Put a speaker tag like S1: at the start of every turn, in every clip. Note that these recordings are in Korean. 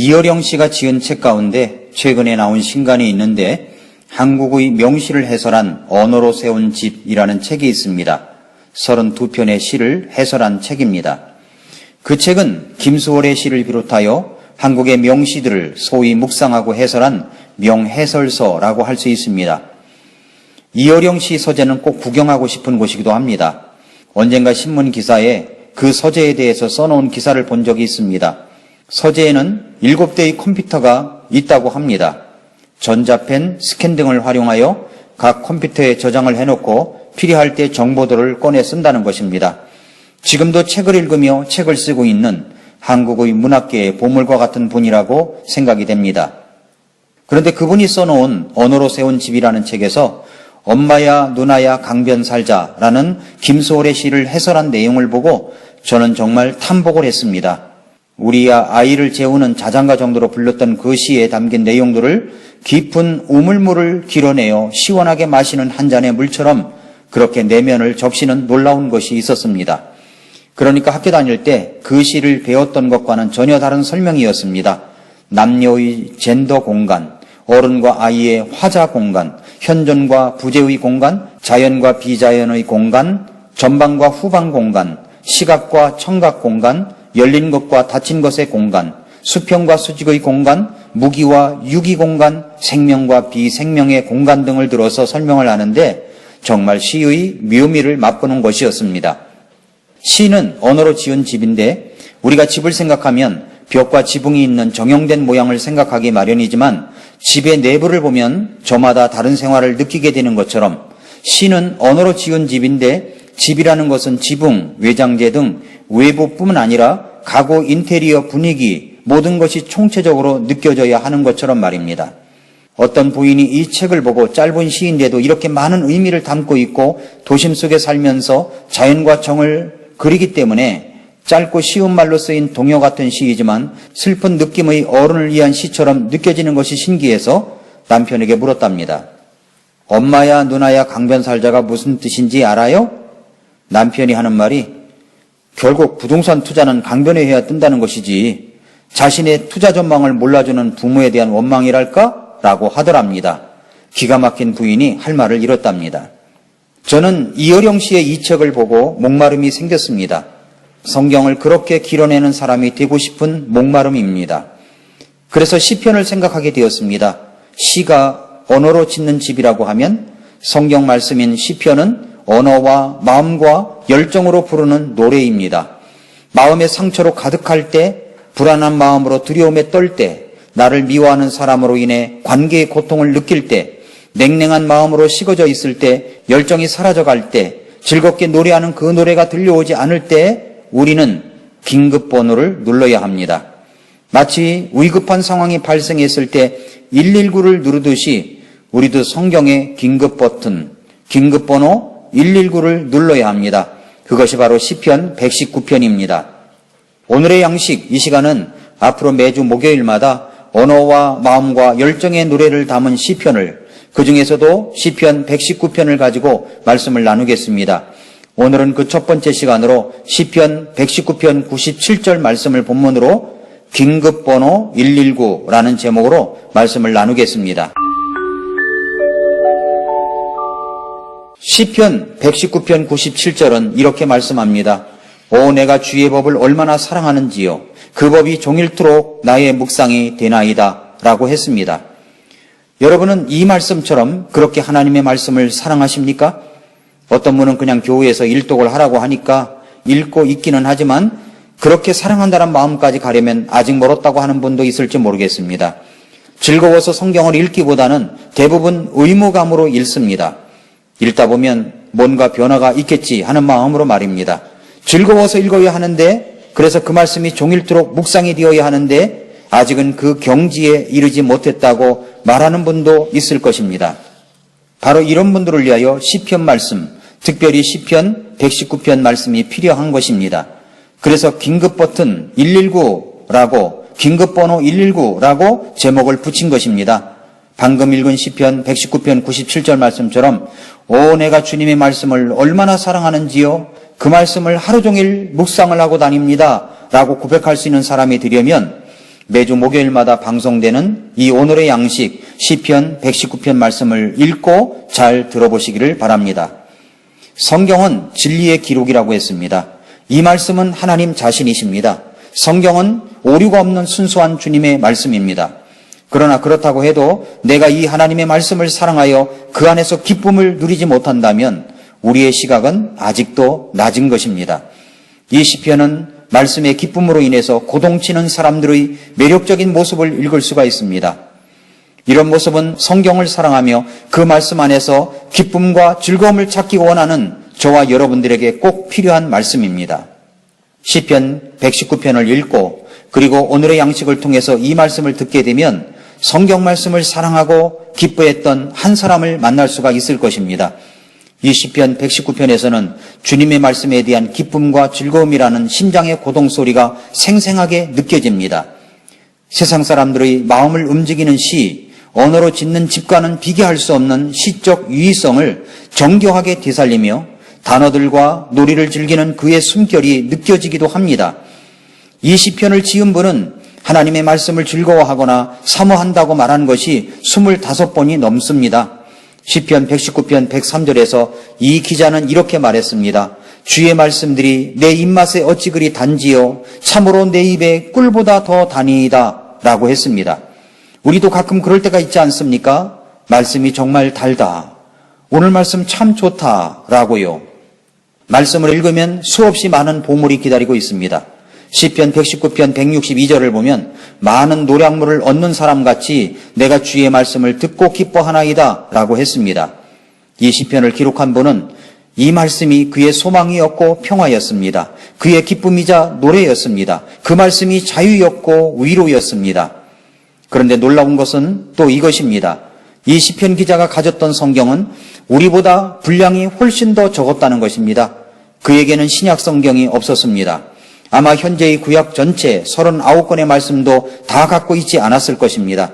S1: 이어령 씨가 지은 책 가운데 최근에 나온 신간이 있는데 한국의 명시를 해설한 언어로 세운 집이라는 책이 있습니다. 32편의 시를 해설한 책입니다. 그 책은 김수월의 시를 비롯하여 한국의 명시들을 소위 묵상하고 해설한 명해설서라고 할 수 있습니다. 이어령 씨 서재는 꼭 구경하고 싶은 곳이기도 합니다. 언젠가 신문 기사에 그 서재에 대해서 써놓은 기사를 본 적이 있습니다. 서재에는 7대의 컴퓨터가 있다고 합니다. 전자펜, 스캔 등을 활용하여 각 컴퓨터에 저장을 해놓고 필요할 때 정보들을 꺼내 쓴다는 것입니다. 지금도 책을 읽으며 책을 쓰고 있는 한국의 문학계의 보물과 같은 분이라고 생각이 됩니다. 그런데 그분이 써놓은 언어로 세운 집이라는 책에서 엄마야 누나야 강변 살자라는 김소월의 시를 해설한 내용을 보고 저는 정말 탐복을 했습니다. 우리야 아이를 재우는 자장가 정도로 불렀던 그 시에 담긴 내용들을 깊은 우물물을 길어내어 시원하게 마시는 한 잔의 물처럼 그렇게 내면을 적시는 놀라운 것이 있었습니다. 그러니까 학교 다닐 때 그 시를 배웠던 것과는 전혀 다른 설명이었습니다. 남녀의 젠더 공간, 어른과 아이의 화자 공간, 현존과 부재의 공간, 자연과 비자연의 공간, 전방과 후방 공간, 시각과 청각 공간, 열린 것과 닫힌 것의 공간, 수평과 수직의 공간, 무기와 유기 공간, 생명과 비생명의 공간 등을 들어서 설명을 하는데 정말 시의 묘미를 맛보는 것이었습니다. 시는 언어로 지은 집인데 우리가 집을 생각하면 벽과 지붕이 있는 정형된 모양을 생각하기 마련이지만 집의 내부를 보면 저마다 다른 생활을 느끼게 되는 것처럼 시는 언어로 지은 집인데 집이라는 것은 지붕, 외장재 등 외부뿐만 아니라 가구, 인테리어, 분위기 모든 것이 총체적으로 느껴져야 하는 것처럼 말입니다. 어떤 부인이 이 책을 보고 짧은 시인데도 이렇게 많은 의미를 담고 있고 도심 속에 살면서 자연과 정을 그리기 때문에 짧고 쉬운 말로 쓰인 동요 같은 시이지만 슬픈 느낌의 어른을 위한 시처럼 느껴지는 것이 신기해서 남편에게 물었답니다. 엄마야 누나야 강변 살자가 무슨 뜻인지 알아요? 남편이 하는 말이 결국 부동산 투자는 강변에 해야 뜬다는 것이지 자신의 투자 전망을 몰라주는 부모에 대한 원망이랄까? 라고 하더랍니다. 기가 막힌 부인이 할 말을 잃었답니다. 저는 이어령 씨의 이 책을 보고 목마름이 생겼습니다. 성경을 그렇게 길어내는 사람이 되고 싶은 목마름입니다. 그래서 시편을 생각하게 되었습니다. 시가 언어로 짓는 집이라고 하면 성경 말씀인 시편은 언어와 마음과 열정으로 부르는 노래입니다. 마음의 상처로 가득할 때, 불안한 마음으로 두려움에 떨 때, 나를 미워하는 사람으로 인해 관계의 고통을 느낄 때, 냉랭한 마음으로 식어져 있을 때, 열정이 사라져갈 때, 즐겁게 노래하는 그 노래가 들려오지 않을 때 우리는 긴급번호를 눌러야 합니다. 마치 위급한 상황이 발생했을 때 119를 누르듯이 우리도 성경의 긴급 버튼, 긴급번호 119를 눌러야 합니다. 그것이 바로 시편 119편입니다. 오늘의 양식, 이 시간은 앞으로 매주 목요일마다 언어와 마음과 열정의 노래를 담은 시편을, 그 중에서도 시편 119편을 가지고 말씀을 나누겠습니다. 오늘은 그 첫 번째 시간으로 시편 119편 97절 말씀을 본문으로 긴급번호 119라는 제목으로 말씀을 나누겠습니다. 시편 119편 97절은 이렇게 말씀합니다. 오 내가 주의 법을 얼마나 사랑하는지요. 그 법이 종일토록 나의 묵상이 되나이다 라고 했습니다. 여러분은 이 말씀처럼 그렇게 하나님의 말씀을 사랑하십니까? 어떤 분은 그냥 교회에서 일독을 하라고 하니까 읽고 있기는 하지만 그렇게 사랑한다는 마음까지 가려면 아직 멀었다고 하는 분도 있을지 모르겠습니다. 즐거워서 성경을 읽기보다는 대부분 의무감으로 읽습니다. 읽다 보면 뭔가 변화가 있겠지 하는 마음으로 말입니다. 즐거워서 읽어야 하는데, 그래서 그 말씀이 종일토록 묵상이 되어야 하는데 아직은 그 경지에 이르지 못했다고 말하는 분도 있을 것입니다. 바로 이런 분들을 위하여 시편 말씀, 특별히 시편 119편 말씀이 필요한 것입니다. 그래서 긴급버튼 119라고, 긴급번호 119라고 제목을 붙인 것입니다. 방금 읽은 시편 119편 97절 말씀처럼 오 내가 주님의 말씀을 얼마나 사랑하는지요. 그 말씀을 하루 종일 묵상을 하고 다닙니다 라고 고백할 수 있는 사람이 되려면 매주 목요일마다 방송되는 이 오늘의 양식 시편 119편 말씀을 읽고 잘 들어보시기를 바랍니다. 성경은 진리의 기록이라고 했습니다. 이 말씀은 하나님 자신이십니다. 성경은 오류가 없는 순수한 주님의 말씀입니다. 그러나 그렇다고 해도 내가 이 하나님의 말씀을 사랑하여 그 안에서 기쁨을 누리지 못한다면 우리의 시각은 아직도 낮은 것입니다. 이 시편은 말씀의 기쁨으로 인해서 고동치는 사람들의 매력적인 모습을 읽을 수가 있습니다. 이런 모습은 성경을 사랑하며 그 말씀 안에서 기쁨과 즐거움을 찾기 원하는 저와 여러분들에게 꼭 필요한 말씀입니다. 시편 119편을 읽고 그리고 오늘의 양식을 통해서 이 말씀을 듣게 되면 성경 말씀을 사랑하고 기뻐했던 한 사람을 만날 수가 있을 것입니다. 이 시편 119편에서는 주님의 말씀에 대한 기쁨과 즐거움이라는 심장의 고동소리가 생생하게 느껴집니다. 세상 사람들의 마음을 움직이는 시, 언어로 짓는 집과는 비교할 수 없는 시적 유의성을 정교하게 되살리며 단어들과 놀이를 즐기는 그의 숨결이 느껴지기도 합니다. 이 시편을 지은 분은 하나님의 말씀을 즐거워하거나 사모한다고 말한 것이 25번이 넘습니다. 시편 119편 103절에서 이 기자는 이렇게 말했습니다. 주의 말씀들이 내 입맛에 어찌 그리 단지요 참으로 내 입에 꿀보다 더 다니이다 라고 했습니다. 우리도 가끔 그럴 때가 있지 않습니까? 말씀이 정말 달다. 오늘 말씀 참 좋다 라고요. 말씀을 읽으면 수없이 많은 보물이 기다리고 있습니다. 시편 119편 162절을 보면 많은 노량물을 얻는 사람같이 내가 주의 말씀을 듣고 기뻐하나이다 라고 했습니다. 이 시편을 기록한 분은 이 말씀이 그의 소망이었고 평화였습니다. 그의 기쁨이자 노래였습니다. 그 말씀이 자유였고 위로였습니다. 그런데 놀라운 것은 또 이것입니다. 이 시편 기자가 가졌던 성경은 우리보다 분량이 훨씬 더 적었다는 것입니다. 그에게는 신약 성경이 없었습니다. 아마 현재의 구약 전체 39권의 말씀도 다 갖고 있지 않았을 것입니다.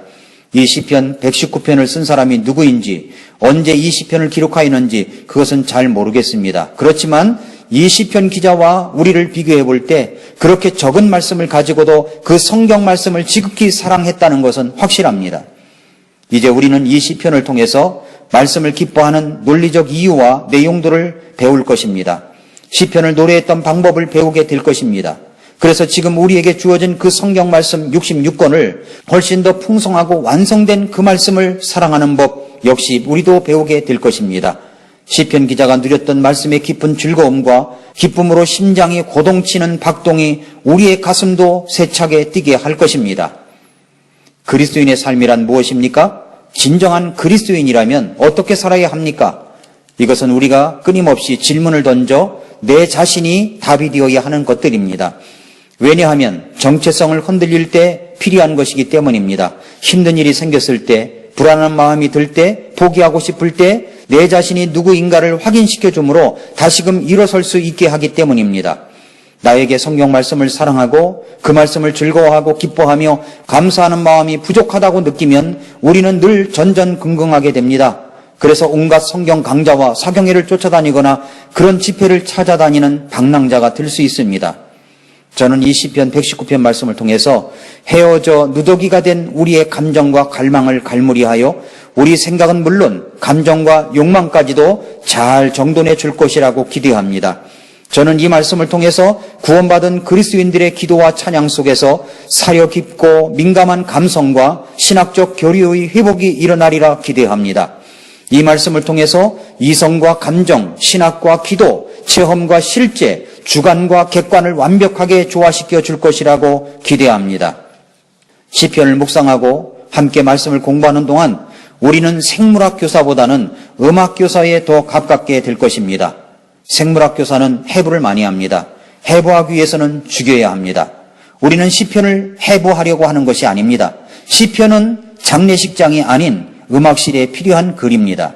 S1: 이 시편 119편을 쓴 사람이 누구인지, 언제 이 시편을 기록하였는지 그것은 잘 모르겠습니다. 그렇지만 이 시편 기자와 우리를 비교해 볼 때 그렇게 적은 말씀을 가지고도 그 성경 말씀을 지극히 사랑했다는 것은 확실합니다. 이제 우리는 이 시편을 통해서 말씀을 기뻐하는 논리적 이유와 내용들을 배울 것입니다. 시편을 노래했던 방법을 배우게 될 것입니다. 그래서 지금 우리에게 주어진 그 성경 말씀 66권을 훨씬 더 풍성하고 완성된 그 말씀을 사랑하는 법 역시 우리도 배우게 될 것입니다. 시편 기자가 누렸던 말씀의 깊은 즐거움과 기쁨으로 심장이 고동치는 박동이 우리의 가슴도 세차게 뛰게 할 것입니다. 그리스도인의 삶이란 무엇입니까? 진정한 그리스도인이라면 어떻게 살아야 합니까? 이것은 우리가 끊임없이 질문을 던져 내 자신이 답이 되어야 하는 것들입니다. 왜냐하면 정체성을 흔들릴 때 필요한 것이기 때문입니다. 힘든 일이 생겼을 때, 불안한 마음이 들 때, 포기하고 싶을 때 내 자신이 누구인가를 확인시켜 주므로 다시금 일어설 수 있게 하기 때문입니다. 나에게 성경 말씀을 사랑하고 그 말씀을 즐거워하고 기뻐하며 감사하는 마음이 부족하다고 느끼면 우리는 늘 전전긍긍하게 됩니다. 그래서 온갖 성경 강좌와 사경회를 쫓아다니거나 그런 집회를 찾아다니는 방랑자가 될 수 있습니다. 저는 이 시편 119편 말씀을 통해서 헤어져 누더기가 된 우리의 감정과 갈망을 갈무리하여 우리 생각은 물론 감정과 욕망까지도 잘 정돈해 줄 것이라고 기대합니다. 저는 이 말씀을 통해서 구원받은 그리스도인들의 기도와 찬양 속에서 사려 깊고 민감한 감성과 신학적 교류의 회복이 일어나리라 기대합니다. 이 말씀을 통해서 이성과 감정, 신학과 기도, 체험과 실제, 주관과 객관을 완벽하게 조화시켜 줄 것이라고 기대합니다. 시편을 묵상하고 함께 말씀을 공부하는 동안 우리는 생물학 교사보다는 음악 교사에 더 가깝게 될 것입니다. 생물학 교사는 해부를 많이 합니다. 해부하기 위해서는 죽여야 합니다. 우리는 시편을 해부하려고 하는 것이 아닙니다. 시편은 장례식장이 아닌 음악실에 필요한 글입니다.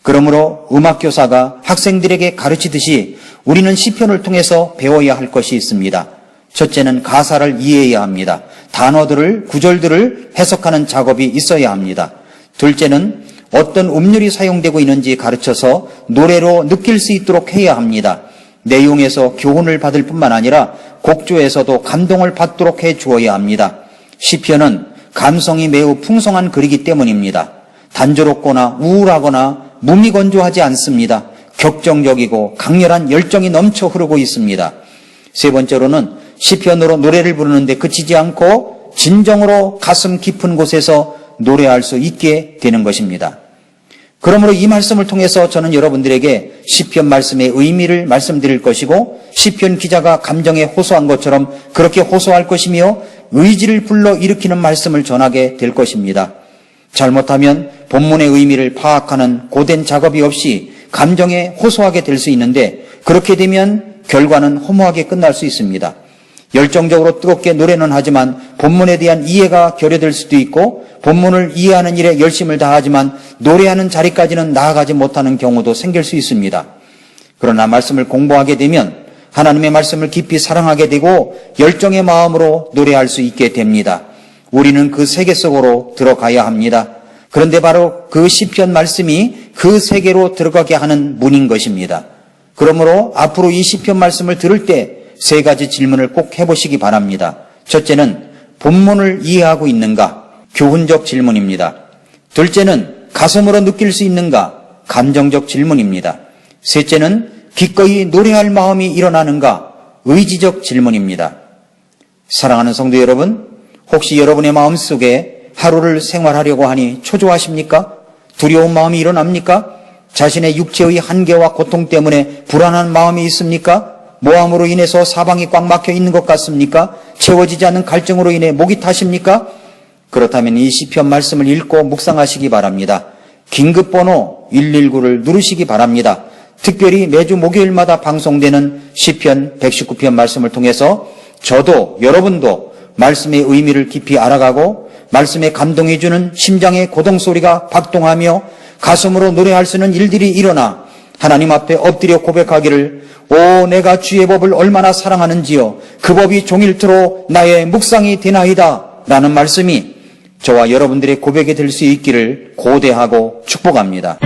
S1: 그러므로 음악교사가 학생들에게 가르치듯이 우리는 시편을 통해서 배워야 할 것이 있습니다. 첫째는 가사를 이해해야 합니다. 단어들을, 구절들을 해석하는 작업이 있어야 합니다. 둘째는 어떤 음률이 사용되고 있는지 가르쳐서 노래로 느낄 수 있도록 해야 합니다. 내용에서 교훈을 받을 뿐만 아니라 곡조에서도 감동을 받도록 해 주어야 합니다. 시편은 감성이 매우 풍성한 글이기 때문입니다. 단조롭거나 우울하거나 무미건조하지 않습니다. 격정적이고 강렬한 열정이 넘쳐 흐르고 있습니다. 세 번째로는 시편으로 노래를 부르는데 그치지 않고 진정으로 가슴 깊은 곳에서 노래할 수 있게 되는 것입니다. 그러므로 이 말씀을 통해서 저는 여러분들에게 시편 말씀의 의미를 말씀드릴 것이고 시편 기자가 감정에 호소한 것처럼 그렇게 호소할 것이며 의지를 불러일으키는 말씀을 전하게 될 것입니다. 잘못하면 본문의 의미를 파악하는 고된 작업이 없이 감정에 호소하게 될 수 있는데 그렇게 되면 결과는 허무하게 끝날 수 있습니다. 열정적으로 뜨겁게 노래는 하지만 본문에 대한 이해가 결여될 수도 있고 본문을 이해하는 일에 열심을 다하지만 노래하는 자리까지는 나아가지 못하는 경우도 생길 수 있습니다. 그러나 말씀을 공부하게 되면 하나님의 말씀을 깊이 사랑하게 되고 열정의 마음으로 노래할 수 있게 됩니다. 우리는 그 세계 속으로 들어가야 합니다. 그런데 바로 그 시편 말씀이 그 세계로 들어가게 하는 문인 것입니다. 그러므로 앞으로 이 시편 말씀을 들을 때 세 가지 질문을 꼭 해보시기 바랍니다. 첫째는 본문을 이해하고 있는가? 교훈적 질문입니다. 둘째는 가슴으로 느낄 수 있는가? 감정적 질문입니다. 셋째는 기꺼이 노래할 마음이 일어나는가? 의지적 질문입니다. 사랑하는 성도 여러분, 혹시 여러분의 마음속에 하루를 생활하려고 하니 초조하십니까? 두려운 마음이 일어납니까? 자신의 육체의 한계와 고통 때문에 불안한 마음이 있습니까? 모함으로 인해서 사방이 꽉 막혀 있는 것 같습니까? 채워지지 않는 갈증으로 인해 목이 타십니까? 그렇다면 이 시편 말씀을 읽고 묵상하시기 바랍니다. 긴급번호 119를 누르시기 바랍니다. 특별히 매주 목요일마다 방송되는 시편 119편 말씀을 통해서 저도 여러분도 말씀의 의미를 깊이 알아가고 말씀에 감동해주는 심장의 고동소리가 박동하며 가슴으로 노래할 수 있는 일들이 일어나 하나님 앞에 엎드려 고백하기를 오 내가 주의 법을 얼마나 사랑하는지요 그 법이 종일토록 나의 묵상이 되나이다 라는 말씀이 저와 여러분들의 고백이 될 수 있기를 고대하고 축복합니다.